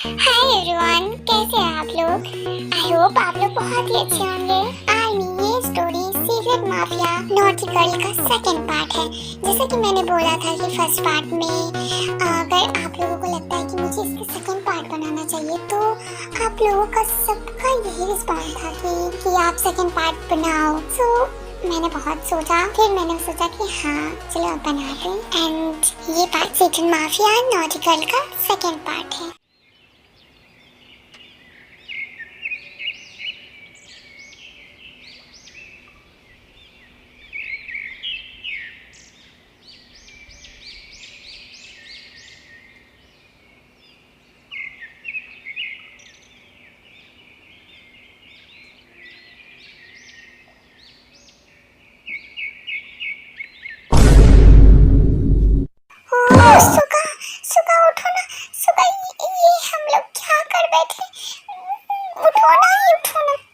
Hi everyone, कैसे हैं आप लोग? आई होप आप लोग बहुत ही अच्छे होंगे। ये story secret mafia naughty girl का सेकंड पार्ट है। जैसा कि मैंने बोला था कि फर्स्ट पार्ट में अगर आप लोगों को लगता है कि मुझे इसका सेकंड पार्ट बनाना चाहिए तो आप लोगों का सबका यही रिस्पॉन्स था कि आप सेकंड पार्ट बनाओ। सो मैंने बहुत सोचा, फिर मैंने सोचा कि हाँ चलो अब बनाते हैं। एंड ये part secret mafia naughty girl का सेकंड पार्ट है। सुगा सुगा उठो ना, सुगा ये हम लोग क्या कर बैठे? उठो ना,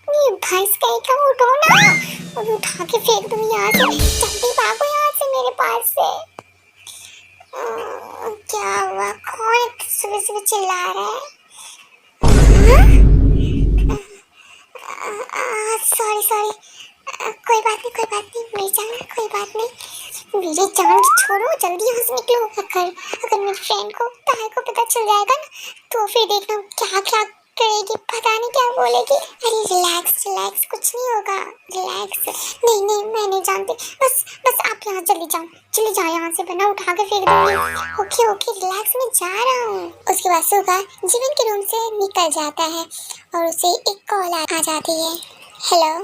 ये भैंस कहीं का उठो ना और उठा के फेंक दो यहाँ से। जल्दी भागो यहाँ से मेरे पास से। क्या हुआ? कौन सुबह सुबह चिल्ला रहा है? सॉरी कोई बात नहीं मेरी जान, कोई बात नहीं। मेरी जान छोड़ो, जल्दी यहाँ से निकलो। अगर मेरी फ्रेंड को ताई को पता चल जाएगा ना तो फिर देखना क्या क्या करेगी, पता नहीं क्या बोलेगी। अरे रिलैक्स, कुछ नहीं होगा, रिलैक्स। नहीं मैं नहीं जानती। बस आप यहाँ चले जाओ यहाँ से, वरना उठा के फेंक दूंगी। ओके रिलैक्स, मैं जा रहा हूँ। उसके बाद सुगा जीवन के रूम से निकल जाता है और उसे एक कॉल आ जाती है। Hello,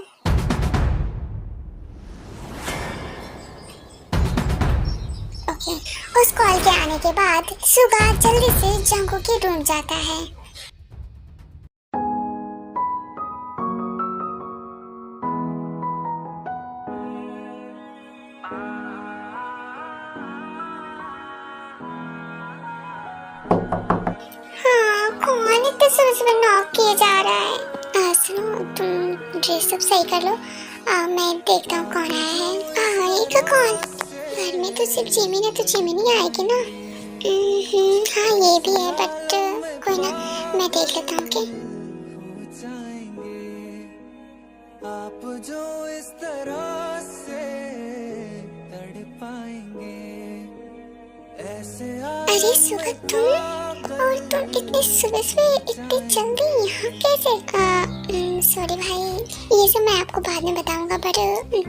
okay. उस कॉल के आने के बाद सुगा जल्दी से जंगू के रूम जाता है। हाँ, कौन इतने सुबह नॉक किए जा रहा है? सुनो, तुम ड्रेस सब सही कर लो। मैं देखता हूँ कौन आया है। ये का कौन? घर में तो सिर्फ जिमी नहीं आएगी ना। हाँ ये भी है, बट कोई ना, मैं देख लेता हूँ। कि आप जो इस तरह से तड़पाएंगे ऐसे। अरे सुगा, तुम इतनी सुबह इतनी जल्दी यहाँ कैसे? सॉरी भाई, ये सब मैं आपको बाद में बताऊंगा, बट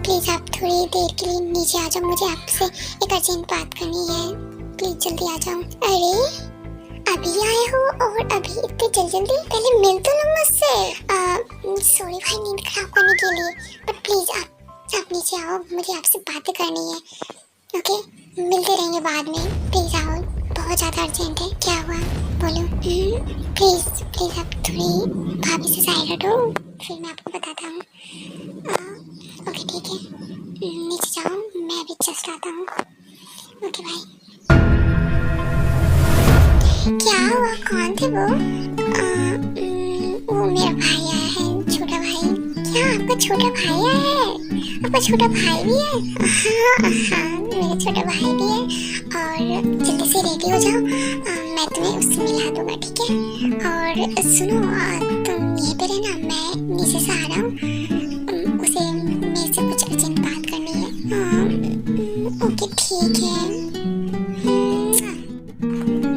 प्लीज आप थोड़ी देर के लिए नीचे आ जाओ। मुझे आपसे एक अर्जेंट बात करनी है, प्लीज जल्दी आ जाओ। अरे अभी आए हो और अभी इतनी जल्दी? पहले मिल तो लो मुझसे। सॉरी भाई नींद खराब करने के लिए, बट प्लीज आप नीचे आओ, मुझे आपसे बातें करनी है। ओके, मिलते रहेंगे बाद में, प्लीज आओ, बहुत ज़्यादा अर्जेंट है। क्या हुआ बोलो? प्लीज आप थोड़ी भाभी से साइड हटो, फिर मैं आपको बताता हूँ। ओके ठीक है, नीचे जाओ, मैं अभी जस्ट आता हूँ। ओके भाई। क्या हुआ? कौन थे वो? वो मेरा भाई आया है, छोटा भाई। क्या आपका छोटा भाई आया है? आपका छोटा भाई भी है? हाँ मेरा छोटा भाई भी है। और जल्दी से रेडी हो जाओ, मैं तुम्हें उससे मिला दूंगा, ठीक है? और सुनो, तुम यहीं पे रहना, मैं नीचे से आ रहा हूँ। उसे मेरे से कुछ अर्जेंट बात करनी है। ओके ठीक है।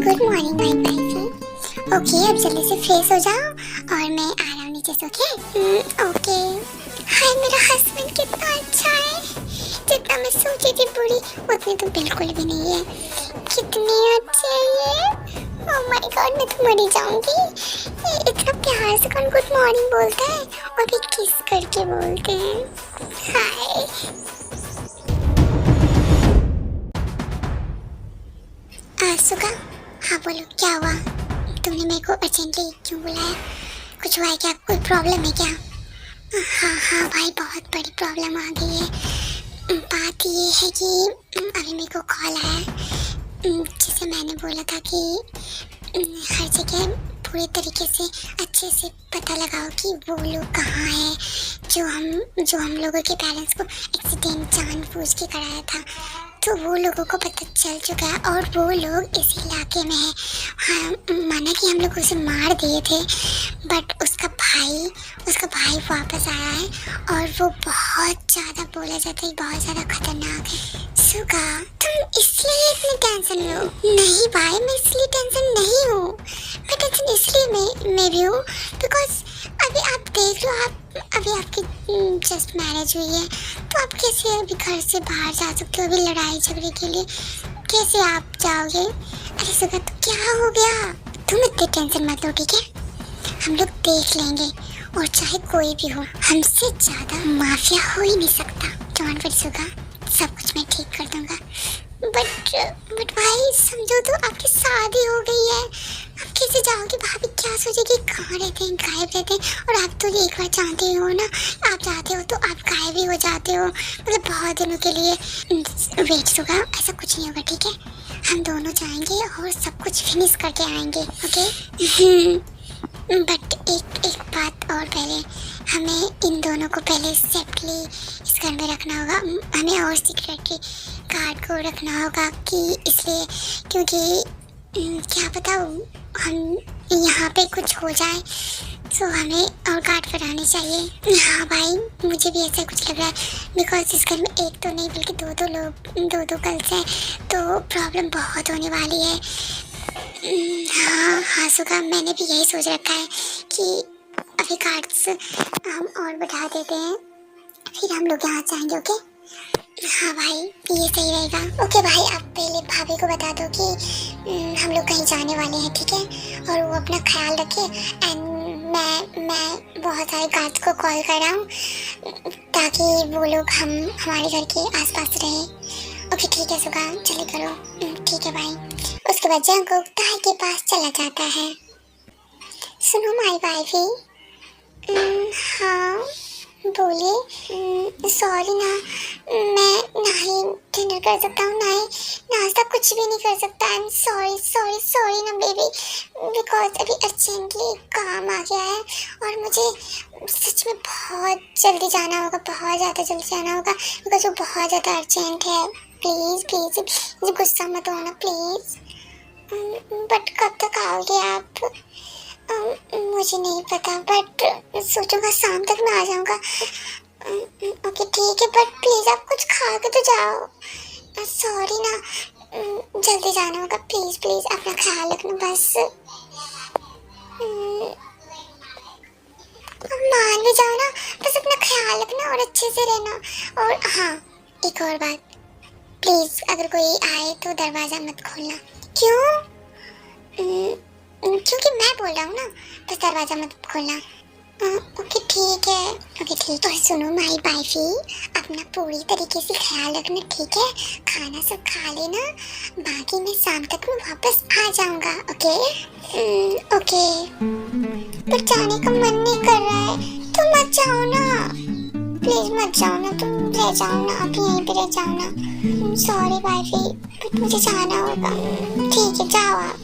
Good morning my wife. Okay, अब जल्दी से फ्रेश हो जाओ और मैं आ रहा हूँ नीचे से। ओके। हाय, मेरा हस्बैंड कितना अच्छा है, जितना मैं सोची थी बुरी उतनी तो बिल्कुल भी नहीं है। कितने अच्छे हैं ये। ओह माय गॉड, मैं तो मर जाऊंगी। इतना प्यार से कौन गुड मॉर्निंग बोलता है, और भी किस करके बोलते हैं। हाय। सुगा, हाँ बोलो, क्या हुआ? तुमने मेरे को अर्जेंटली क्यों बुलाया? कुछ हुआ है क्या? कोई प्रॉब्लम है क्या? हाँ भाई, बहुत बड़ी प्रॉब्लम आ गई है। बात ये है कि अभी मेरे को कॉल आया, जिसे मैंने बोला था कि हर जगह पूरे तरीके से अच्छे से पता लगाओ कि वो लोग कहाँ हैं, जो हम लोगों के पेरेंट्स को एक्सीडेंट जानबूझ के कराया था। तो वो लोगों को पता चल चुका है और वो लोग इस इलाके में है। हाँ, माना कि हम लोग उसे मार दिए थे, बट उसका भाई वापस आया है और वो बहुत ज़्यादा, बोला जाता है बहुत ज़्यादा खतरनाक है। सुगा, तुम इसलिए इतनी टेंशन में हो? नहीं भाई, मैं इसलिए टेंशन नहीं हूँ। मैं टेंशन इसलिए मैं भी हूँ बिकॉज अभी आप देख लो, अभी आपकी जस्ट मैरिज हुई है, तो आप कैसे अभी घर से बाहर जा सकते हो? अभी लड़ाई झगड़े के लिए कैसे आप जाओगे? अरे सुगा, तो क्या हो गया? तुम इतनी टेंशन मत लो, ठीक है? हम लोग देख लेंगे, और चाहे कोई भी हो, हमसे ज्यादा माफिया हो ही नहीं सकता। डोंट वरी सुगा, सब कुछ मैं ठीक कर दूंगा। बट भाई समझो तो, आपकी शादी हो गई है, आप कैसे जाओगे? भाभी क्या सोचेगी? कहाँ रहते हैं, गायब रहते हैं, और आप तो एक बार जानते हो ना, आप जाते हो तो आप गायब ही हो जाते हो, मतलब बहुत दिनों के लिए। वेट सुगा, ऐसा कुछ नहीं होगा, ठीक है? हम दोनों जाएंगे और सब कुछ फिनिश करके आएंगे, ओके? बट एक बात और, पहले हमें इन दोनों को पहले सेफ्टली इस घर में रखना होगा। हमें और सिक्योरिटी गार्ड को रखना होगा, कि इसलिए क्योंकि क्या पता हम यहाँ पे कुछ हो जाए, तो हमें और गार्ड कराने चाहिए। हाँ भाई, मुझे भी ऐसा कुछ लग रहा है, बिकॉज इस घर में एक तो नहीं बल्कि दो गर्ल्स हैं, तो प्रॉब्लम बहुत होने वाली है। हाँ सुगा, मैंने भी यही सोच रखा है कि अभी कार्ड्स हम और बढ़ा देते हैं, फिर हम लोग यहाँ जाएंगे, ओके? हाँ भाई, ये सही रहेगा। ओके भाई, आप पहले भाभी को बता दो कि हम लोग कहीं जाने वाले हैं, ठीक है? और वो अपना ख्याल रखे। एंड मैं बहुत सारे गार्ड्स को कॉल कर रहा हूँ, ताकि वो लोग हमारे घर के आसपास रहे। ओके ठीक है सुगा, चले करो। ठीक है भाई। उसके बाद जंगकुक ताई के पास चला जाता है। सुनो माय वाइफी। हाँ बोलिए। सॉरी ना, मैं ना ही डिनर कर सकता हूँ, ना ही नाश्ता, कुछ भी नहीं कर सकता। आई एम सॉरी ना बेबी, बिकॉज अभी अर्जेंटली काम आ गया है और मुझे सच में बहुत जल्दी जाना होगा, बहुत ज़्यादा जल्दी जाना होगा, बिकॉज वो बहुत ज़्यादा अर्जेंट है। प्लीज़ गुस्सा मत होना प्लीज़। बट कब तक आओगे आप? मुझे नहीं पता, बट सोचूंगा शाम तक मैं आ जाऊंगा। ओके ठीक है, बट प्लीज़ आप कुछ खा के तो जाओ। सॉरी ना, जल्दी जाना होगा, प्लीज़ अपना ख्याल रखना बस। मान भी जाओ ना, बस अपना ख्याल रखना और अच्छे से रहना। और हाँ, एक और बात, प्लीज़ अगर कोई आए तो दरवाज़ा मत खोलना। क्यों? क्योंकि मैं बोल रहा हूँ ना, बस दरवाज़ा मत खोलना। ओके ठीक है। और सुनो माई वाइफी, अपना पूरी तरीके से ख्याल रखना, ठीक है? खाना सब खा लेना, बाकी मैं शाम तक में वापस आ जाऊँगा, ओके? ओके। पर जाने का मन नहीं कर रहा है, तो मत जाओ ना, प्लीज़ मत जाओ ना, तुम रह जाओ ना, आप यहीं पे रह जाओ ना। सॉरी वाइफी, बट मुझे जाना होगा। ठीक है जाओ आप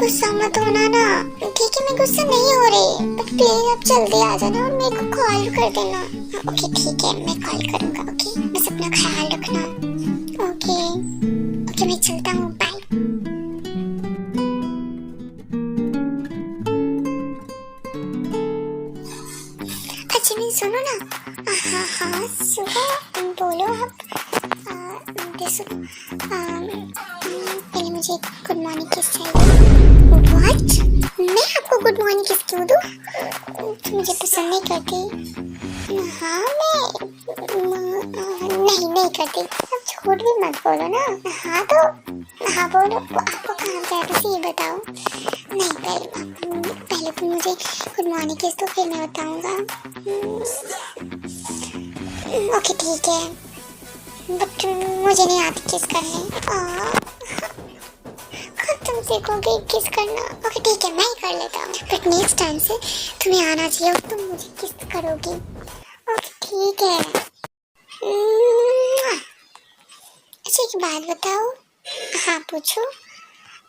गुस्सा मत होना ना। ठीक है, मैं गुस्सा नहीं हो रही, बट प्लीज आप जल्दी आ जाना और मेरे को कॉल कर देना। ओके ठीक है, मैं कॉल करूँगा, ओके? बस अपना ख्याल रखना। ओके मैं चलता हूँ, बाय। अच्छा सुनो ना। हाँ सुनो, बोलो आप। सुनो, पहले मुझे गुड मॉर्निंग किस चाहिए। व्हाट? मैं आपको गुड मॉर्निंग किस क्यों दूँ? मुझे पसंद नहीं करती। हाँ नहीं करती। अब झूठ भी मत बोलो ना। हाँ तो हाँ बोलो, आपको कहाँ जाना है ये बताओ। नहीं, पहले तो मुझे गुड मॉर्निंग किस तो फिर मैं बताऊँगा। ओके ठीक है, बट मुझे नहीं आती किस करने। कब तुम सीखोगे किस करना? ओके ठीक है, मैं ही कर लेता हूँ, बट नेक्स्ट टाइम से तुम्हें आना चाहिए और तुम मुझे किस करोगी। ओके ठीक है। अच्छा एक बात बताओ। हाँ पूछो।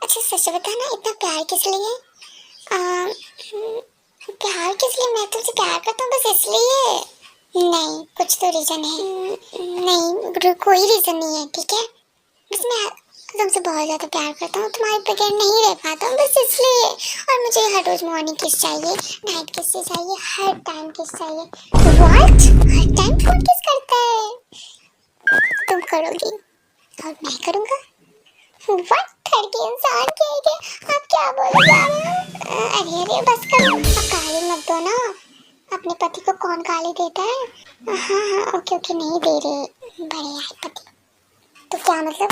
अच्छा सच बताना, इतना प्यार किस लिए? प्यार किस लिए? मैं तुमसे प्यार करता हूँ बस इसलिए। नहीं, कुछ तो रीजन है। नहीं, कोई रीजन नहीं है, ठीक है? बस मैं तुमसे बहुत ज़्यादा प्यार करता हूँ, तुम्हारे बगैर नहीं रह पाता हूँ बस इसलिए। और मुझे हर रोज़ मॉर्निंग किस चाहिए, नाइट किस चाहिए, हर टाइम किस चाहिए। व्हाट? हर टाइम फोन किस करता है? तुम करोगी और मैं करूँगा? व्हाट? लड़की इंसान क्या है क्या? आप क्या बोल रहे हो? अरे अरे बस करो, अब गाली मत दो ना। अपने पति को कौन गाली देता है? हाँ हाँ ओके ओके, नहीं दे रहे, बड़े है पति। तो क्या मतलब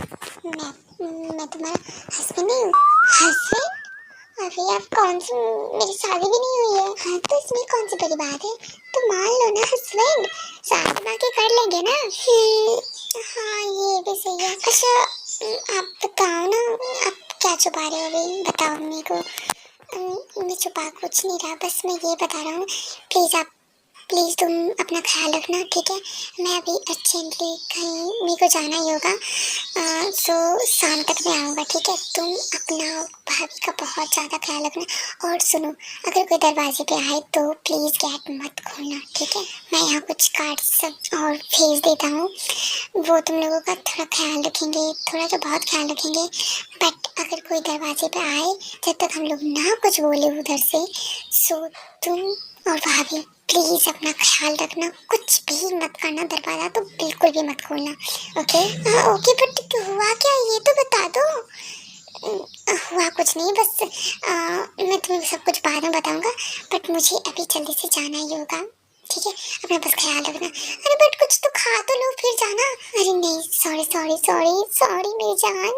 मैं तुम्हारा हस्बैंड नहीं हूँ? हस्बैंड? अरे यार कौन सी, मेरी शादी भी नहीं हुई है। हाँ तो इसमें कौन सी बड़ी बात है, तो मान लो ना हस्बैंड, शादी बाकी कर लेंगे ना। हाँ ये भी सही है। अच्छा आप बताओ ना, आप क्या छुपा रहे हो अभी, बताओ मेरे को। मैं छुपा कुछ नहीं रहा, बस मैं ये बता रहा हूँ, प्लीज़ तुम अपना ख्याल रखना, ठीक है? मैं अभी अर्जेंटली कहीं मेरे को जाना ही होगा, सो शाम तक मैं आऊँगा, ठीक है? तुम अपना भाभी का बहुत ज़्यादा ख्याल रखना। और सुनो, अगर कोई दरवाजे पे आए तो प्लीज़ गेट मत खोलना, ठीक है? मैं यहाँ कुछ कार्ड्स सब और भेज देता हूँ, वो तुम लोगों का थोड़ा ख्याल रखेंगे, थोड़ा तो बहुत ख्याल रखेंगे। बट अगर कोई दरवाजे पे आए, जब तक हम लोग ना कुछ बोले उधर से, सो तुम और भाभी प्लीज अपना ख्याल रखना, कुछ भी मत करना, दरवाजा तो बिल्कुल भी मत खोलना, ओके? ओके बट हुआ क्या ये तो बता दो। हुआ कुछ नहीं, बस मैं तुम्हें सब कुछ बाद में बताऊंगा, बट मुझे अभी जल्दी से जाना ही होगा, ठीक है? अपना बस ख्याल रखना। अरे बट कुछ तो खा तो लो फिर जाना। अरे नहीं सॉरी सॉरी सॉरी सॉरी मेरी जान,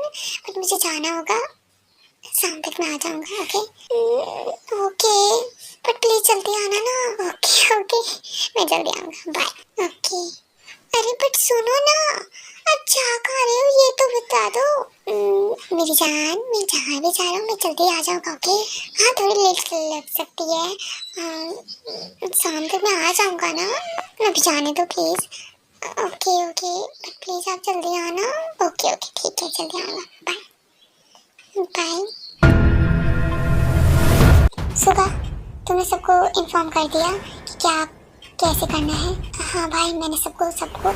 बट मुझे जाना होगा, शाम तक मैं आ जाऊंगा, ओके? ओके बट प्लीज जल्दी आना ना। ओके ओके मैं जल्दी आऊंगा, बाय। ओके अरे बट सुनो ना, आप जा कहाँ रहे हो ये तो बता दो। मेरी जान, मैं जहाँ भी जा रहा हूँ मैं जल्दी आ जाऊंगा, ओके? हाँ थोड़ी लेट लग सकती है, शाम तक मैं आ जाऊंगा ना, अभी जाने दो please. Okay okay but please आप जल्दी आना। ओके ओके ठीक है, जल्दी आऊंगा, बाय बाय। सुबह तुमने सबको इन्फॉर्म कर दिया कि क्या कैसे करना है? हाँ भाई मैंने सबको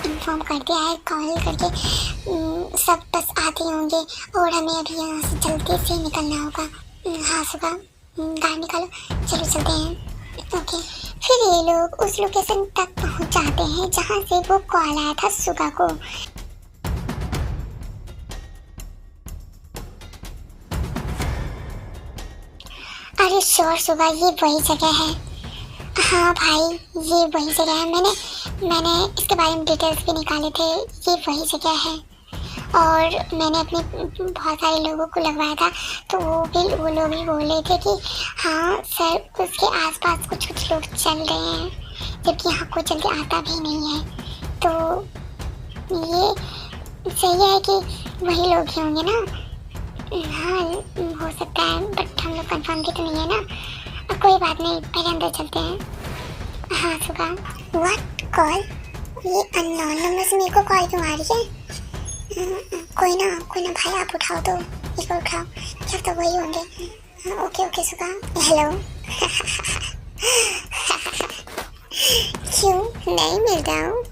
इन्फॉर्म कर दिया है कॉल करके, सब बस आते होंगे और हमें अभी यहाँ से जल्दी से निकलना होगा। हाँ सुबह गाड़ी निकालो, चलो चलते हैं, ओके? फिर ये लोग उस लोकेशन तक पहुँच जाते हैं जहाँ से वो कॉल आया था सुबह को। अरे श्योर सुबह ये वही जगह है। हाँ भाई ये वही जगह है, मैंने इसके बारे में डिटेल्स भी निकाले थे, ये वही जगह है। और मैंने अपने बहुत सारे लोगों को लगवाया था, तो वो लोग भी बोल रहे थे कि हाँ सर उसके आसपास कुछ लोग चल रहे हैं, जबकि यहाँ कोई जल्दी आता भी नहीं है। तो ये सही है कि वही लोग ही होंगे ना? हाँ हो सकता है, बट हम लोग कंफर्म भी तो नहीं है ना। कोई बात नहीं, पहले अंदर चलते हैं। हाँ सुबह व्हाट कॉल, ये अननोन नंबर से मेरे को कॉल क्यों आ रही है? कोई ना भाई आप उठाओ तो, इसको उठाओ, क्या तो वही होंगे। ओके ओके सुबह हेलो। क्यों नहीं मिल रहा हूँ?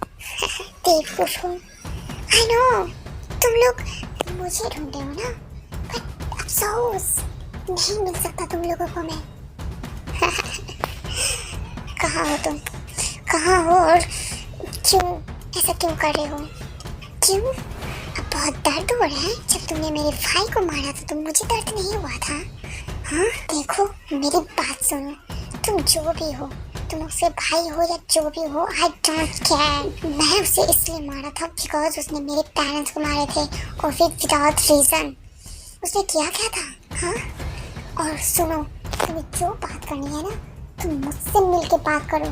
बेवकूफ हूँ, आई नो तुम लोग मुझे ढूंढ रहे हो ना, अफसोस नहीं मिल सकता तुम लोगों को मैं। कहाँ हो तुम, कहाँ हो और क्यों ऐसा क्यों कर रहे हो? क्यों अब बहुत दर्द हो रहा है? जब तुमने मेरे भाई को मारा था तो मुझे दर्द नहीं हुआ था? हाँ देखो मेरी बात सुनो, तुम जो भी हो, तुम उसके भाई हो या जो भी हो, आई डोंट केयर। मैं उसे इसलिए मारा था बिकॉज उसने मेरे पेरेंट्स को मारे थे, और फिर विदाउट रीजन। उसने किया क्या था? हाँ और सुनो, तुम्हें जो बात करनी है ना तुम मुझसे मिल के बात करो,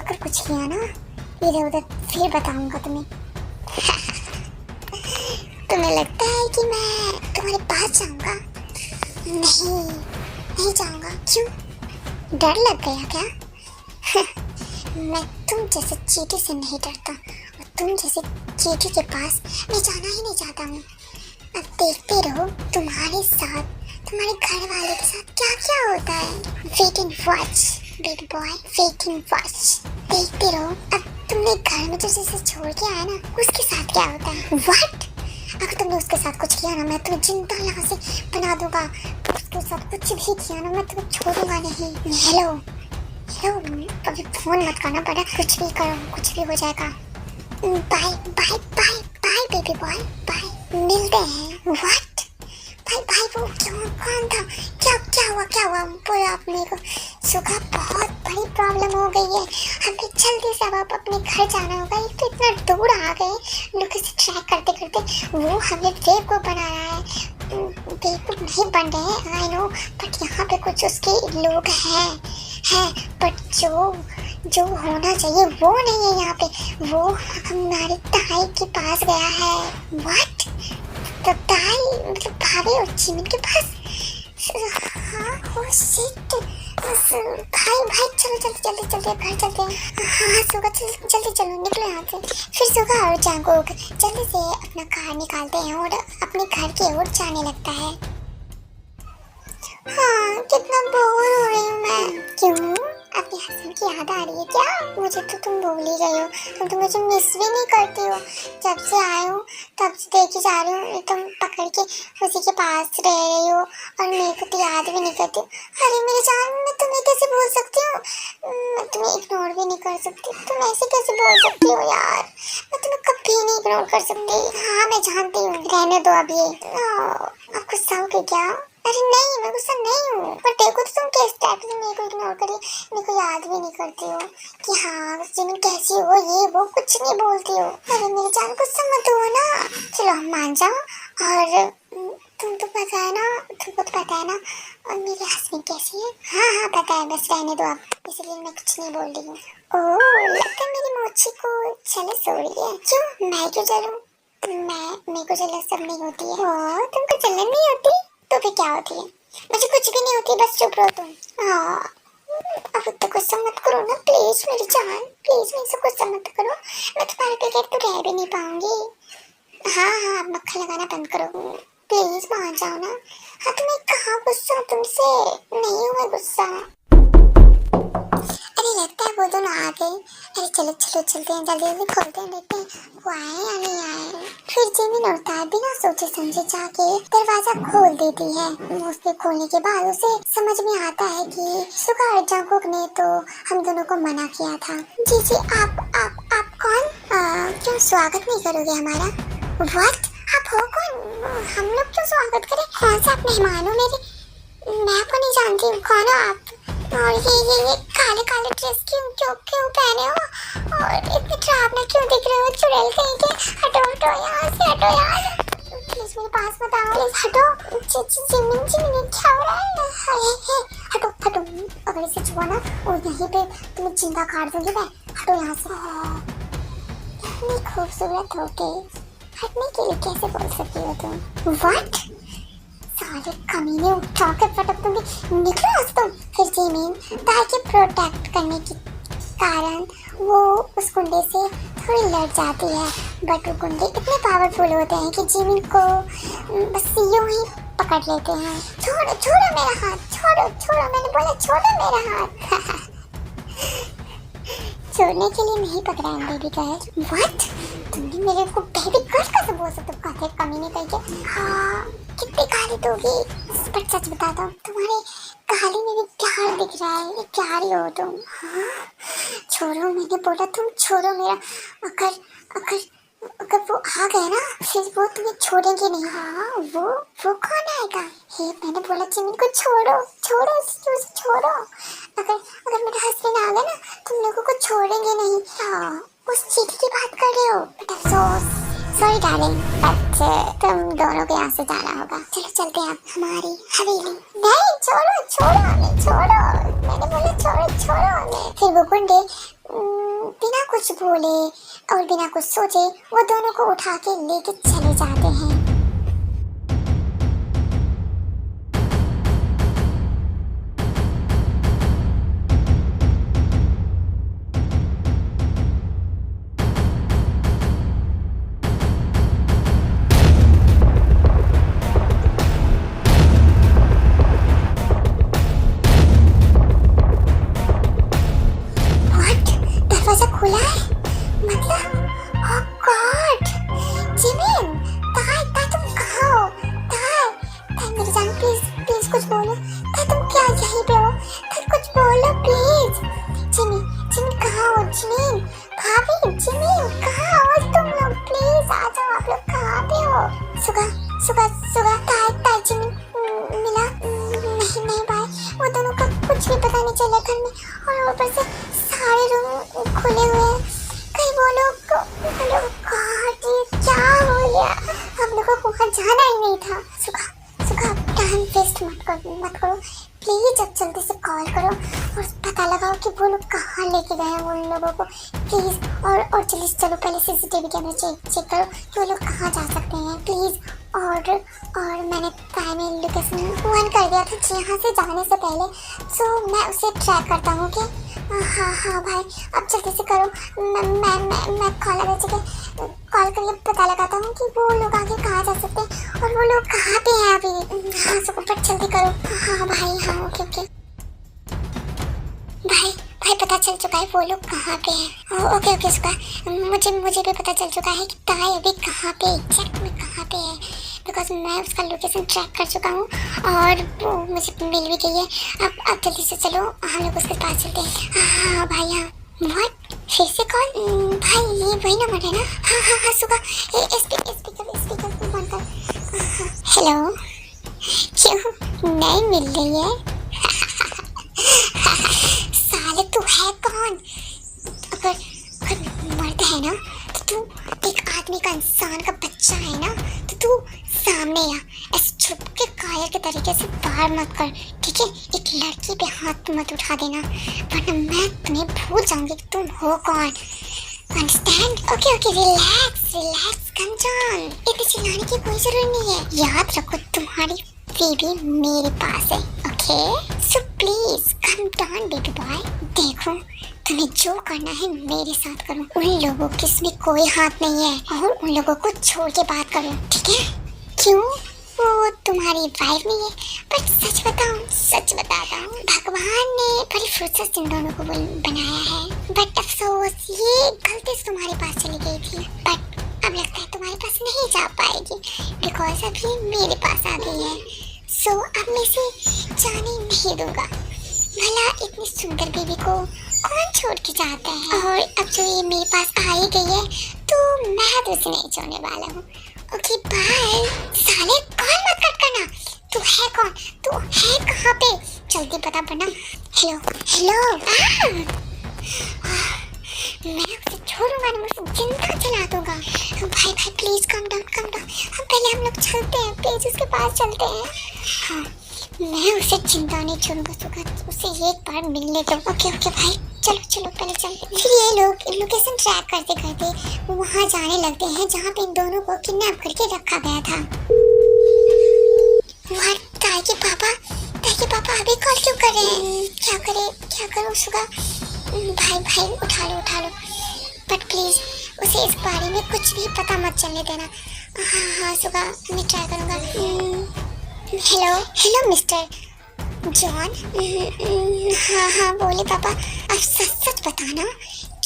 अगर कुछ किया ना इधर उधर फिर बताऊंगा तुम्हें। तुम्हें लगता है कि मैं तुम्हारे पास जाऊंगा? नहीं जाऊंगा। क्यों, डर लग गया क्या? मैं तुम जैसे चींटी से नहीं डरता, और तुम जैसे चींटी के पास मैं जाना ही नहीं चाहता हूँ। अब देखते रहो तुम्हारे साथ, तुम्हारे घर वाले के साथ क्या क्या होता है। Wait and watch baby boy, wait and watch, देखते रहो। अब तुमने घर में तो जैसे छोड़ के आया ना, उसके साथ क्या होता है? व्हाट? अगर तुमने उसके साथ कुछ किया ना, मैं तुम्हें जिंदा यहाँ से बना दूंगा। उसके साथ कुछ भी किया ना, मैं तुम्हें छोड़ूंगा नहीं। हेलो हेलो, कभी फोन मत करना पड़ा, कुछ भी करो, कुछ भी हो जाएगा। Bye bye bye bye baby boy, bye, मिलते हैं। व्हाट? भाई भाई वो क्यों, कौन था, क्या हुआ बोलो आप मेरे को। सुगा, बहुत बड़ी प्रॉब्लम हो गई है, हमें जल्दी से अब अपने घर जाना होगा। एक तो इतना दूर आ गए, लोग इसे ट्रैक करते करते, वो हमें बेवकूफ बना रहा है। बेवकूफ नहीं बन रहे हैं, आई नो, बट यहाँ पे कुछ उसके लोग हैं, बट जो होना चाहिए वो नहीं है यहाँ पे। वो हमारे ताई के पास गया है। व्हाट? तो ताई मतलब भाभी और जिमिन के पास? हाँ, ओह शिट। भाई चलो जल्दी घर चलते हैं। हाँ सुगा, जल्दी चलो, निकलो यहाँ से। फिर सुगा और जांगोक जल्दी से अपना कार निकालते हैं और अपने घर की ओर जाने लगता है। हाँ, कितना बोर हो रही हूँ मैं। क्यों, अपने हस्बैंड की याद आ रही है क्या? मुझे तो तुम भूल ही गई हो, तुम तो मुझे मिस भी नहीं करती हो। जब से आई हूँ तब से देखी जा रही हूँ, तुम पकड़ के उसी के पास रह रही हो और मेरे को तो याद भी नहीं करती। अरे मेरी जान, मैं तुम्हें कैसे भूल सकती हूँ? मैं तुम्हें इग्नोर भी नहीं कर सकती, तुम ऐसे कैसे बोल सकती हो यार? मैं तुम्हें कभी नहीं इग्नोर कर सकती। हाँ मैं जानती हूँ, रहने दो अभी। आप गुस्सा हो गई क्या? अरे नहीं, मैं गुस्सा नहीं हूँ, पर देखो तो तुम किस टाइप से मेरे को इग्नोर करी, मेरे को याद भी नहीं करती हो कि हाँ जिमिन कैसी हो, ये वो कुछ नहीं बोलती हो। अरे मेरी जान, गुस्सा मत हो ना। चलो हम मान जाओ। और तुमको तो पता है ना और मेरे हस्बैंड कैसी है? हाँ पता है, बस रहने दो आप, इसलिए मैं कुछ नहीं बोल रही हूँ। ओह, लगता है मेरी मोची को जेलस हो रही है। क्यों, मैं क्यों जलूं? मेरे को जेलस सब नहीं होती है। ओह, तुमको जलन नहीं होती? तो फिर क्या होती है? मुझे कुछ भी नहीं होती, बस चुप रहो तुम। हाँ, अब तक गुस्सा मत करो ना प्लीज मेरी जान, प्लीज मेरे से गुस्सा मत करो, मैं तुम्हारे बगैर तो रह भी नहीं पाऊंगी। हाँ अब मक्खन लगाना बंद करो प्लीज, मान जाओ ना। हाँ तो मैं कहाँ गुस्सा तुमसे, नहीं हूँ मैं गुस्सा। अरे लगता है वो दोनों आ गए। अरे चलो चलते हैं, जल्दी खोलते हैं, देखते हैं वो आए या नहीं आए। फिर जिमिन और ताई बिना सोचे समझे जाके दरवाजा खोल देती है। उसके खोलने के बाद उसे समझ में आता है कि सुगा और जांगकुक ने तो हम दोनों को मना किया था। जी आप कौन? क्यों स्वागत नहीं करोगे हमारा? व्हाट? आप हो कौन? हम लोग क्यों स्वागत करें? कौन सा आप मेहमान हो मेरे? मैं आपको नहीं जानती हूँ, कौन हो आप? और ये काले ड्रेस क्यों पहने हो? और इतने खराब ना क्यों दिख रहे हो? चुड़ैल कहीं के, हटो यहाँ से, हटो यार, प्लीज मेरे पास मत आओ, प्लीज हटो। जिमिन क्या हो रहा है? हटो, अगर इसे छुआ ना और यहीं पे तुम्हें जिंदा काट दूंगी मैं, हटो यहाँ से। इतनी खूबसूरत होके हटने के लिए कैसे बोल सकती हो तुम? व्हाट? सारे कमीने उठा के पटक दूंगी, निकलो आज तुम। फिर जिमिन ताई के प्रोटेक्ट करने के कारण वो उस गुंडे से थोड़ी लड़ जाती है, बट वो गुंडे इतने पावरफुल होते हैं कि जिमिन को बस यूं ही पकड़ लेते हैं। छोड़ो मेरा हाथ, छोड़ो, मैंने बोला छोड़ो मेरा हाथ। छोड़ने के लिए नहीं पकड़ा है बेबी गर्ल। व्हाट? तुमने मेरे को बेबी गर्ल कैसे बोल सकते हो? कहते कमीने कहीं। हाँ, कितनी गाली दोगी? पर सच बता दो, तुम्हारे गाली में भी प्यार दिख रहा है, ये प्यारी हो तुम। हाँ? छोड़ो, मैंने बोला तुम छोड़ो मेरा। अगर वो आ गए ना फिर वो तुम्हें छोड़ेंगे नहीं। हाँ, वो कौन आएगा? हे, मैंने बोला जिमिन को छोड़ो। अगर मेरे हस्बैंड आ गए ना तुम लोगों को छोड़ेंगे नहीं। हाँ, उस चीटी की बात कर रहे हो? बट अफसोस, सॉरी डार्लिंग, बट तुम दोनों को यहाँ से जाना होगा। चलो चलते हैं आप हमारी हवेली। नहीं, छोड़ो हमें, मैंने बोला छोड़ो हमें। फिर वो गुंडे बिना कुछ बोले और बिना कुछ सोचे वो दोनों को उठा के लेके चले जाते हैं। दरवाजा खुला है, मतलब ओह गॉड, जिमिन, ताई जिमीन, भाभी, जिमीन, कहाँ हो तुम लोग? प्लीज आ जाओ, आप लोग कहाँ पे हो? सुगा, ताई जिमीन मिला? नहीं भाई, वो दोनों का कुछ भी पता नहीं चला घर में, और ऊपर से सारे रूम खुले हुए हैं। कहीं वो लोग गॉड, ये क्या हो गया? हम लोगों को वहाँ जाना ही नहीं था। सुगा, टाइम वेस्ट मत करो प्लीज, अब जल्दी से कॉल करो और पता लगाओ कि वो लोग कहाँ लेके गए हैं उन लोगों को प्लीज। और जल्दी चलो, पहले सीसीटीवी कैमरा चेक करो कि वो लोग कहाँ जा सकते हैं प्लीज। और मैंने टाइम लोकेशन 1 कर दिया था यहाँ से जाने से पहले, सो मैं उसे ट्रैक करता हूँ कि हाँ भाई, अब जल्दी से करो। मैं कॉल करके पता लगाता हूँ कि वो लोग आगे कहाँ जा सकते हैं और वो लोग कहाँ पे हैं अभी। हाँ सुपर, जल्दी करो। हाँ भाई, हाँ ओके। भाई पता चल चुका है वो लोग कहाँ पे हैं। ओके सुका, मुझे भी पता चल चुका है कि ताई अभी कहाँ पे एग्जैक्ट में कहाँ पे है, बिकॉज मैं उसका लोकेशन ट्रैक कर चुका हूँ और वो मुझे मिल भी गई है। अब जल्दी से चलो, हम लोग उसके पास चलते हैं। हाँ भाई, हाँ। व्हाट, फिर से कॉल? भाई ये वही नंबर है ना? हाँ सुका, स्पीकर बंद कर। हेलो, क्यों नहीं मिल रही है? साले तू है कौन? अगर मर्द है ना तो तू एक आदमी का, इंसान का बच्चा है ना तो तू सामने आ, ऐसे छुप के कायर के तरीके से बाहर मत कर, ठीक है? एक लड़की पे हाथ मत उठा देना, वरना मैं तुम्हें भूल जाऊंगी कि तुम हो कौन। Understand? Okay, relax, come down. इतने चिल्लाने की कोई जरूरत नहीं है। याद रखो, तुम्हारी बेबी मेरे पास है, okay? So please come down baby boy. देखो, तुम्हें जो करना है मेरे साथ करो, उन लोगों के इसमें कोई हाथ नहीं है और उन लोगों को छोड़ के बात करो, ठीक है? क्यों? वो तुम्हारी वाइफ नहीं है, पर सच बताता हूँ, भगवान ने बड़ी फुर्सत से इन दोनों को बनाया है, बट अफसोस ये गलती से तुम्हारे पास चली गई थी, बट अब लगता है तुम्हारे पास नहीं जा पाएगी, बिकॉज अभी मेरे पास आ गई है। सो अब मैं इसे जाने नहीं दूंगा। भला इतनी सुंदर बेबी को कौन छोड़ के जाता है? और अब जो ये मेरे पास आ ही गई है तो मैं तो इसे नहीं छोड़ने वाला हूँ। Okay bye. साले कॉल मत कट करना। तू है कौन? तू है कहाँ पे? जल्दी बता वरना। हेलो मैं उसे छोड़ूंगा ना, मैं उसे जिंदा जला दूंगा। भाई प्लीज कम डाउन। पहले हम लोग चलते हैं, प्लीज उसके पास चलते हैं। हाँ, मैं उसे जिंदा नहीं छोड़ूंगा सुगा, उसे एक बार मिलने दो। ओके भाई, चलो पहले चलते हैं। फिर ये लोग लोकेशन ट्रैक करते वहाँ जाने लगते हैं जहाँ पे इन दोनों को किडनैप करके रखा गया था। ताई के पापा अभी कॉल क्यों कर रहे हैं? क्या करूँ सुगा? भाई उठा लो, बट प्लीज उसे इस बारे में कुछ भी पता मत चलने देना। हाँ सुगा, मैं ट्राई करूँगा। Hello mister John. हाँ बोले पापा। अब सच बताना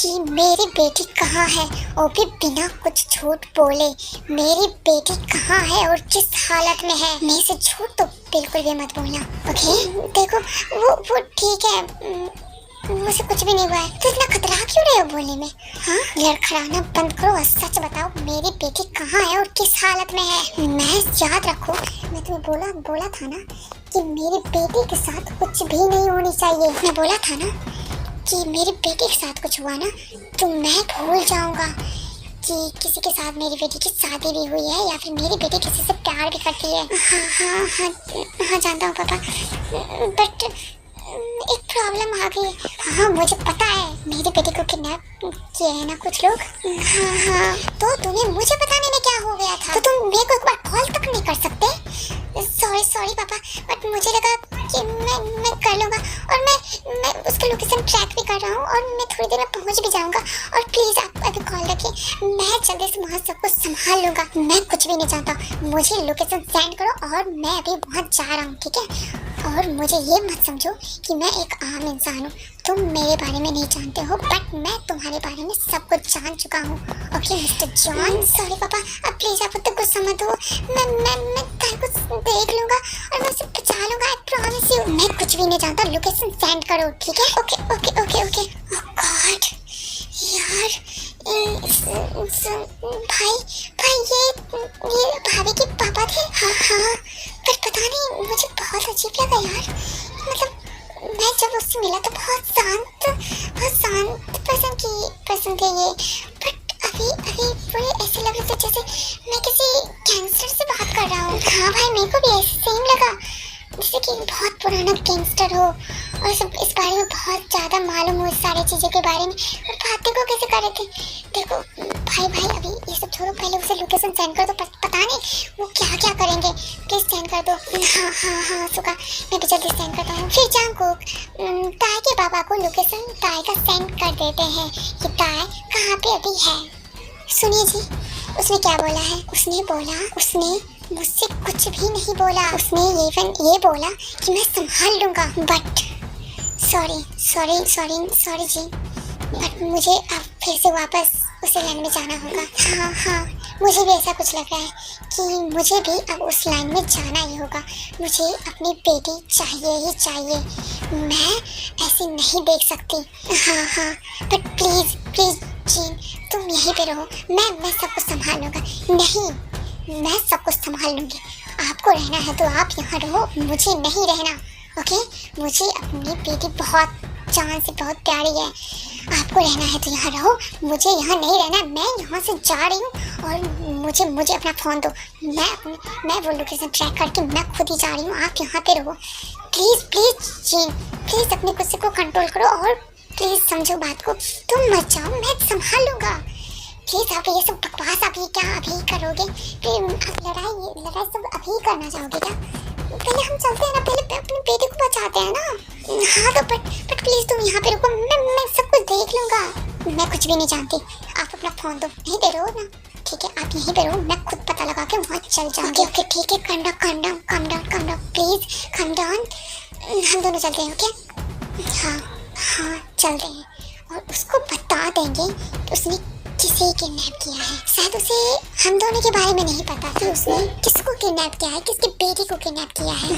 कि मेरी बेटी कहाँ है, और भी बिना कुछ झूठ बोले। मेरी बेटी कहाँ है और किस हालत में है? मैं से झूठ तो बिल्कुल भी मत बोलना, ओके? देखो वो ठीक है, मुझे कुछ भी नहीं हुआ है, तो इतना खतरा क्यों रहे हो बोलने में? हाँ, लड़खड़ाना बंद करो और सच बताओ, मेरी बेटी कहाँ है और किस हालत में है? मैं याद रखो, मैं तुम्हें बोला था ना कि मेरी बेटी के साथ कुछ भी नहीं होनी चाहिए। मैं बोला था ना कि मेरी बेटी के साथ कुछ हुआ ना तो मैं भूल जाऊंगा कि किसी के साथ मेरी बेटी की शादी भी हुई है या फिर मेरी बेटी किसी से प्यार भी करती है। हाँ जानता हूँ पापा, बट एक प्रॉब्लम आ गई। हाँ मुझे पता है, मेरी बेटी को किडनैप किया है ना कुछ लोग। हाँ तो तुम्हें मुझे बताने में क्या हो गया था? तो तुम मेरे को एक बार कॉल तक नहीं कर सकते? सॉरी पापा, बट मुझे लगा कि मैं कर लूँगा, और मैं उसका लोकेशन ट्रैक भी कर रहा हूँ और मैं थोड़ी देर में पहुँच भी जाऊँगा। और प्लीज़ आप अभी कॉल रखिए, मैं जल्दी से वहाँ सब कुछ संभाल लूँगा। मैं कुछ भी नहीं चाहता, मुझे लोकेशन सेंड करो और मैं अभी वहाँ जा रहा हूँ, ठीक है? और मुझे ये मत समझो कि मैं एक आम इंसान हूँ, तुम मेरे बारे में नहीं जानते हो, बट मैं तुम्हारे बारे में सब कुछ जान चुका हूँ। Okay mister John. सॉरी पापा, अब प्लीज आप तो गुस्सा मत हो, मैं कुछ देख लूँगा और मैं उसे बचा लूँगा, आई प्रॉमिस यू। मैं कुछ भी नहीं जानता, लोकेशन सेंड करो, ठीक है? ओके। ओह गॉड, यार भाई भाई ये भाभी के पापा थे। हाँ हाँ, पर पता नहीं मुझे बहुत अजीब लगा यार। मतलब मैं जब उससे मिला तो बहुत शांत पर्सन थे ये, बट अभी पूरे ऐसे लग रहे थे जैसे मैं किसी गैंगस्टर से बात कर रहा हूँ। हाँ भाई, मेरे को भी ऐसे सेम लगा जैसे कि बहुत पुराना गैंगस्टर हो और सब इस बारे में बहुत ज़्यादा मालूम हो, इस सारी चीज़ों के बारे में, और बातें को कैसे कर रहे थे। देखो भाई अभी ये सब छोड़ो, पहले उसे लोकेशन सेंड कर दो। पता नहीं वो क्या करेंगे, प्लीज़ सेंड कर दो। हाँ सुका, मैं भी जल्दी सेंड करता हूँ। फिर जांगकुक ताई के पापा को लोकेशन ताई का सेंड कर देते हैं कि ताई कहाँ पे अभी है। सुनिए जी, उसने क्या बोला है? उसने मुझसे कुछ भी नहीं बोला। उसने ये बोला कि मैं संभाल लूँगा, बट सॉरी जी, बट मुझे अब फिर से वापस उस लाइन में जाना होगा। हाँ, मुझे भी ऐसा कुछ लग रहा है कि मुझे भी अब उस लाइन में जाना ही होगा। मुझे अपनी बेटी चाहिए ही चाहिए, मैं ऐसे नहीं देख सकती। हाँ, बट प्लीज़ जीन, तुम यहीं पे रहो, मैं सब कुछ संभाल लूँगा। नहीं, मैं सब कुछ संभाल लूँगी। आपको रहना है तो आप यहाँ रहो, मुझे नहीं रहना, ओके? मुझे अपनी बेटी बहुत जान से बहुत प्यारी है। आपको रहना है तो यहाँ रहो, मुझे यहाँ नहीं रहना। मैं यहाँ से जा रही हूँ और मुझे अपना फ़ोन दो। मैं वो लोकेशन ट्रैक करके मैं खुद ही जा रही हूँ। आप यहाँ पे रहो, प्लीज़ जीन, प्लीज़ अपने गुस्से को कंट्रोल करो और प्लीज़ समझो बात को। तुम मत जाओ, मैं संभाल लूँगा। प्लीज़ आप ये सब बकवास अभी करोगे? आप लड़ाई सब अभी करना चाहोगे क्या? पहले हम चलते हैं ना, पहले अपनी बेटी को बचाते हैं ना। हाँ तो बट प्लीज़ तुम यहाँ पे रुको, मैं सब कुछ देख लूँगा। मैं कुछ भी नहीं जानती, आप अपना फ़ोन दो। नहीं दे रहे हो ना? ठीक है, आप यहीं पे रहो, मैं खुद पता लगा के वहाँ चल जाऊँगी। ओके ठीक है, calm down, please calm down। हम दोनों चलते हैं, ओके? हाँ चलते हैं और उसको बता देंगे कि उसने किसे किडनैप किया है। शायद उसे हम दोनों के बारे में नहीं पता कि उसने किसको किडनैप किया है, किसकी बेटी को किडनैप किया है।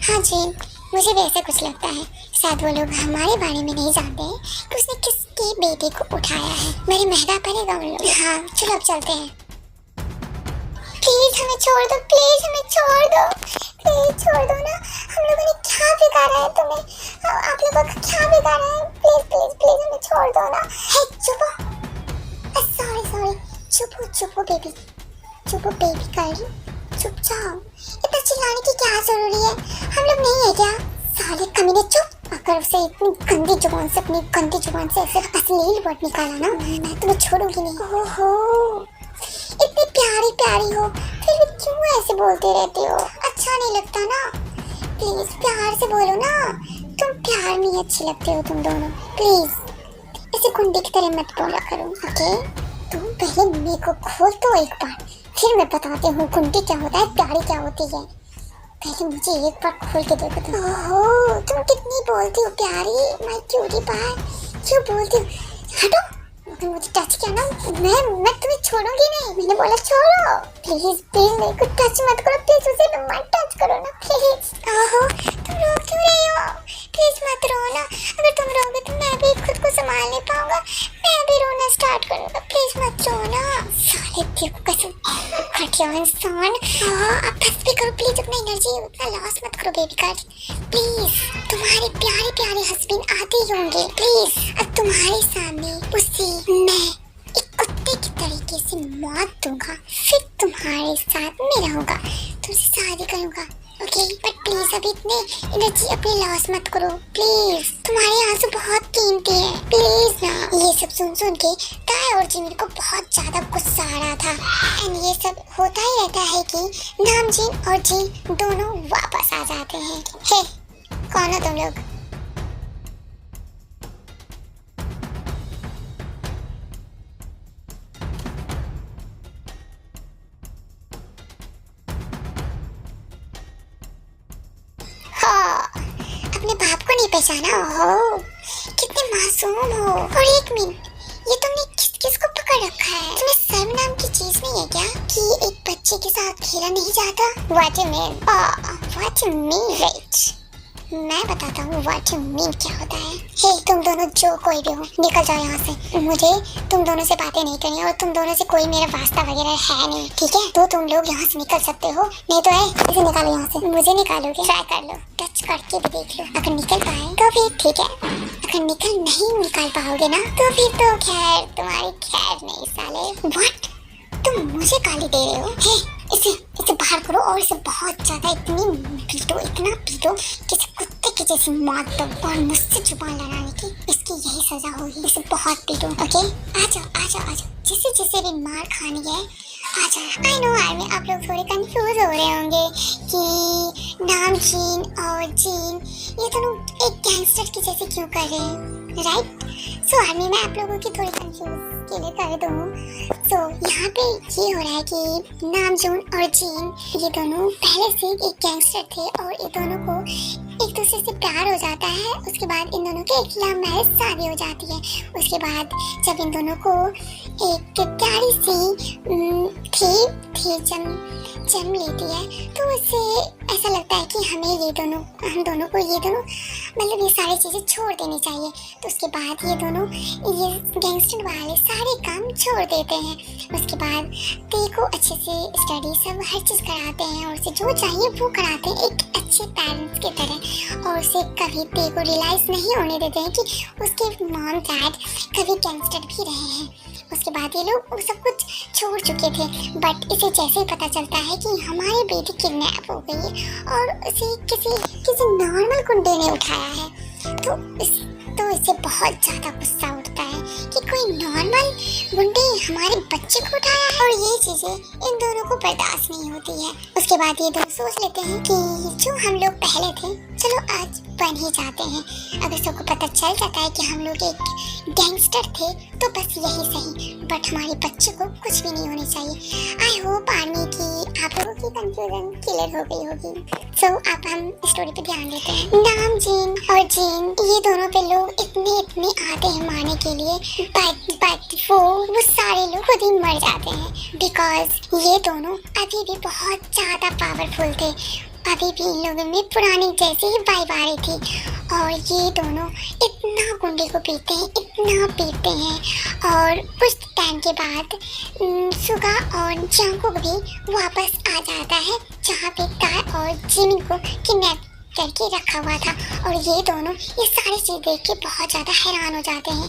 हाँ जीन, मुझे भी ऐसा कुछ लगता है। शायद वो लोग हमारे बारे में नहीं जानते कि उसने किसकी बेटी को उठाया है। मेरी महंगा पड़ेगा उन लोग। हाँ चलो अब चलते हैं। प्लीज हमें छोड़ दो, प्लीज छोड़ दो ना। हम लोगों ने क्या बिगाड़ा है तुम्हें? आप लोगों का क्या बिगाड़ा है? प्लीज हमें छोड़ दो ना। हे चुप, सॉरी, चुप बेबी गर्ल, चुप जाओ। इतना चिल्लाने की क्या जरूरी है? हम लोग नहीं है क्या? साले कमीने, चुप। अगर उसे इतनी गंदी जुबान से ऐसे अश्लील वर्ड निकाला ना, मैं तुम्हें छोड़ूंगी नहीं। ओहो, इतनी प्यारी हो, फिर भी क्यों ऐसे बोलते रहते हो? अच्छा नहीं लगता ना? प्लीज प्यार से बोलो ना। तुम प्यार में अच्छे लगते हो तुम दोनों। प्लीज ऐसे गुंडे की तरह मत बोला करो, ओके? तुम पहले मेरे को खोल तो एक बार, फिर मैं बताती हूँ गुंडी क्या होता है, प्यारी क्या होती है। पहले मुझे एक बार खोल के देखो तुम। ओहो, तुम कितनी बोलती हो प्यारी, माय क्यूटी पाई, क्यों बोलती हो? हटो, अगर मुझे टच किया ना, मैं तुम्हें छोड़ूंगी नहीं। मैंने बोला छोड़ो। प्लीज मेरे को टच मत करो, प्लीज उसे मत टच करो ना, प्लीज। ओहो, तुम रो क्यों रही हो? प्लीज मत रो ना। अगर तुम रोगे तो मैं भी खुद को संभाल नहीं पाऊंगा, मैं भी रोना स्टार्ट करूंगा। प्लीज मत रो ना। साले देखो कसम, घटिया इंसान। अब बस भी करो प्लीज, अपनी एनर्जी उतना लॉस मत करो बेबी गर्ल। प्लीज, तुम्हारे प्यारे हस्बैंड आते ही होंगे। प्लीज, अब तुम्हारे सामने उसे मैं एक कुत्ते की तरीके से मौत दूंगा, फिर तुम्हारे साथ में रहूंगा, तुमसे शादी करूंगा, ओके? बट प्लीज अभी इतने एनर्जी अपनी लॉस मत करो, प्लीज। तुम्हारे आंसू बहुत कीमती है, प्लीज ना। ये सब सुन के ताई और जिन को बहुत ज्यादा गुस्सा आ रहा था। एंड ये सब होता ही रहता है कि नामजीन और जीन दोनों वापस आ जाते हैं। हे, कौन हो तुम लोग? अपने बाप को नहीं पहचाना? हो, कितने मासूम हो। और एक मिनट, ये तुमने किसको पकड़ रखा है? तुम्हें शर्म नाम की चीज नहीं है क्या कि एक बच्चे के साथ खेला नहीं जाता? What you mean? What you mean, right? मैं बताता हूँ व्हाट यू मीन क्या होता है। हे तुम दोनों जो कोई भी हो निकल जाओ यहाँ से। मुझे तुम दोनों से बातें नहीं करनी और तुम दोनों से कोई मेरा वास्ता वगैरह है नहीं, ठीक है? तो तुम लोग यहाँ से निकल सकते हो, नहीं तो है इसे निकालो यहाँ से। मुझे निकालोगे? ट्राई कर लो, टच करके भी देख लो। अगर निकल पाए तो फिर ठीक है, अगर नहीं निकाल पाओगे ना तो फिर तो खैर तुम्हारी खैर नहीं साले। व्हाट? तुम मुझे गाली दे रहे हो? हे इसे बाहर करो और इसे बहुत ज्यादा इतना पीटो कि इसे कुत्ते की जैसी मौत दो और मुझसे जुबान लड़ाने की इसकी यही सजा होगी। इसे बहुत पीटो, ओके? आ जाओ जिसे भी मार खानी है आ जाओ। आई नो आर्मी आप लोग थोड़े कंफ्यूज हो रहे होंगे कि नाम जीन और जीन ये दोनों एक गैंगस्टर की जैसे क्यों कर रहे हैं, राइट? सो आर्मी मैं आप लोगों की थोड़ी कंफ्यूज के लिए कर दूँ। तो यहाँ पे ये हो रहा है कि नामजून और जीन ये दोनों पहले से एक गैंगस्टर थे और ये दोनों को एक दूसरे से प्यार हो जाता है। उसके बाद इन दोनों की एक लव मैरिज शादी हो जाती है। उसके बाद जब इन दोनों को एक प्यारी सी थी जन्म लेती है तो उससे ऐसा लगता है कि हम दोनों को ये दोनों मतलब ये सारी चीज़ें छोड़ देनी चाहिए। तो उसके बाद ये दोनों ये गैंगस्टर वाले सारे काम छोड़ देते हैं। उसके बाद ते को अच्छे से स्टडी सब हर चीज़ कराते हैं और उसे जो चाहिए वो कराते हैं एक अच्छे पेरेंट्स की तरह। और उसे कभी ते को रियलाइज़ नहीं होने देते हैं कि उसके मॉम डैड कभी गैंगस्टर भी रहे हैं। उसके बाद ये लोग वो सब कुछ छोड़ चुके थे, बट इसे जैसे ही पता चलता है कि हमारी बेटी किडनैप हो गई है और उसे किसी नॉर्मल गुंडे ने उठाया है तो इसे बहुत ज़्यादा गुस्सा उठता है कि कोई नॉर्मल गुंडे हमारे बच्चे को उठाया है और ये चीज़ें इन दोनों को बर्दाश्त नहीं होती है। उसके बाद ये दोनों सोच लेते हैं कि जो हम लोग पहले थे चलो आज बन ही जाते हैं। अगर सबको पता चल जाता है कि हम लोग एक गैंगस्टर थे तो बस यही सही, बट हमारे बच्चे को कुछ भी नहीं होनी चाहिए। आई होप आर्मी की आप लोगों की कंफ्यूजन क्लियर हो गई होगी। सो अब हम स्टोरी पे ध्यान देते हैं। नाम जीन और जीन ये दोनों पे लोग इतने आते हैं मारने के लिए, बट वो सारे लोग खुद ही मर जाते हैं बिकॉज ये दोनों अभी भी बहुत ज़्यादा पावरफुल थे। अभी भी इन लोगों में पुरानी जैसी ही वाइब आ रही थी और ये दोनों इतना गुंडे को पीटते हैं और कुछ टाइम के बाद सुगा और जांगकुक भी वापस आ जाता है जहाँ पे काय और जिमिन को किडनैप करके रखा हुआ था। और ये दोनों ये सारी चीज़ देख के बहुत ज़्यादा हैरान हो जाते हैं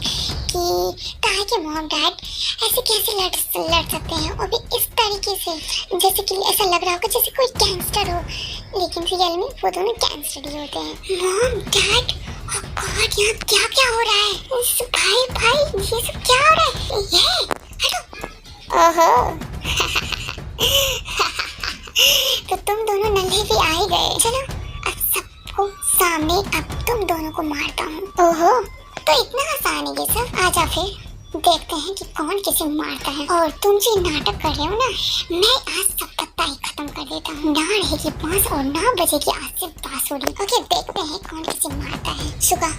कि ताई के मॉम डैड ऐसे कैसे लड़ सकते हैं और भी इस तरीके से, जैसे कि ऐसा लग रहा होगा जैसे कोई गैंगस्टर हो, लेकिन रियल में वो दोनों गैंगस्टर ही होते हैं। मॉम डैड ओह गॉड यहाँ क्या क्या हो रहा है? भाई ये सब क्या हो रहा है? ये हेलो ओहो तो तुम दोनों नल्हे भी आ ही गए। चलो सामने अब तुम दोनों को मारता हूँ। ओहो तो इतना आसान है ये सब। आजा फिर देखते हैं कि कौन किसे मारता है। और तुम जो नाटक कर रहे हो ना, मैं आज सब तक ही खत्म कर देता हूँ। ना रहेगी बांस और ना बजेगी आज से बांसुरी। ओके देखते हैं कौन किसे मारता है। सुगा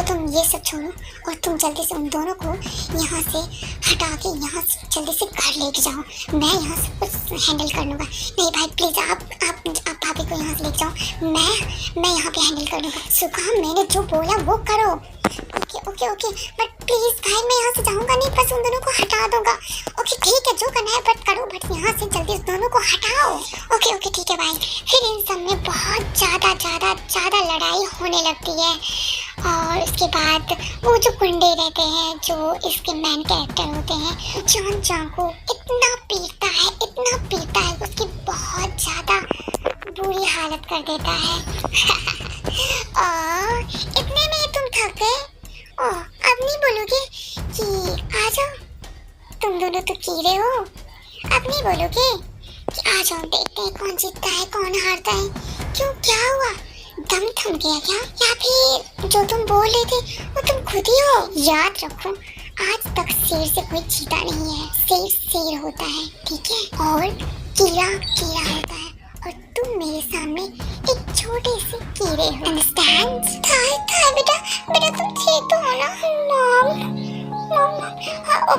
तुम ये सब छोड़ो और तुम जल्दी से उन दोनों को यहाँ से हटा के यहाँ से जल्दी से घर लेके जाओ। मैं यहाँ सब कुछ हैंडल कर लूँगा। नहीं भाई प्लीज आप भाभी को यहाँ से लेके जाओ, मैं यहाँ पे हैंडल कर लूँगा। सुगा मैंने जो बोला वो करो। ओके बट प्लीज भाई मैं यहाँ से जाऊँगा नहीं, बस उन दोनों को हटा दूंगा। ओके ठीक है जो करना है बट करो, बट यहाँ से जल्दी उस दोनों को हटाओ। ओके ठीक है भाई। फिर इन सब में बहुत ज़्यादा लड़ाई होने लगती है और उसके बाद वो जो गुंडे रहते हैं जो इसके मेन कैरेक्टर होते हैं जॉन को इतना पीटता है उसकी बहुत ज़्यादा बुरी हालत कर देता है और इतने में तुम थक गए? अब नहीं बोलोगे कि आ जाओ, तुम दोनों तो कीड़े हो। अब नहीं बोलोगे कि आ जाओ देखते हैं कौन जीतता है कौन हारता है। क्यों क्या हुआ? दम थम गया क्या? या फिर जो तुम बोल रहे थे वो तुम खुद ही हो? याद रखो आज तक शेर से कोई जीता नहीं है। शेर होता है ठीक है और कीड़ा होता है और तुम मेरे सामने एक छोटे से कीड़े हो। अंडरस्टैंड? था बेटा तुम ठीक तो हो ना? मॉम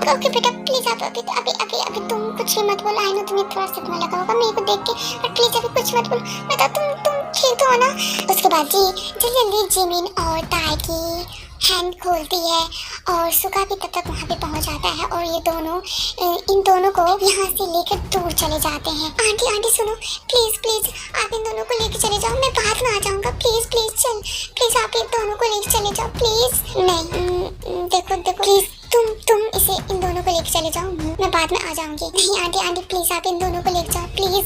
ओके बेटा प्लीज आप अभी तुम कुछ भी मत बोलो। आई नो तुम्हें थोड़ा सदमा लगा होगा मेरे को देख के, बट प्लीज अभी कुछ मत बोलो। बेटा तुम ठीक तो हो ना। उसके बाद जी जल्दी जल्दी जिमिन और ताई की हैंड खोलती है और सुगा भी तब तक वहाँ पे पहुँच जाता है और ये दोनों इन दोनों को यहाँ से लेकर दूर चले जाते हैं। आंटी आंटी सुनो, प्लीज प्लीज आप इन दोनों को लेकर चले जाओ, मैं बाद में आ जाऊंगा। प्लीज प्लीज चल, प्लीज आप इन दोनों को लेकर चले जाओ प्लीज। नहीं देखो देखो प्लीज तुम इसे इन दोनों को लेकर चले जाओ, मैं बाद में आ जाऊंगी। नहीं आंटी आंटी प्लीज आप इन दोनों को लेकर जाओ प्लीज।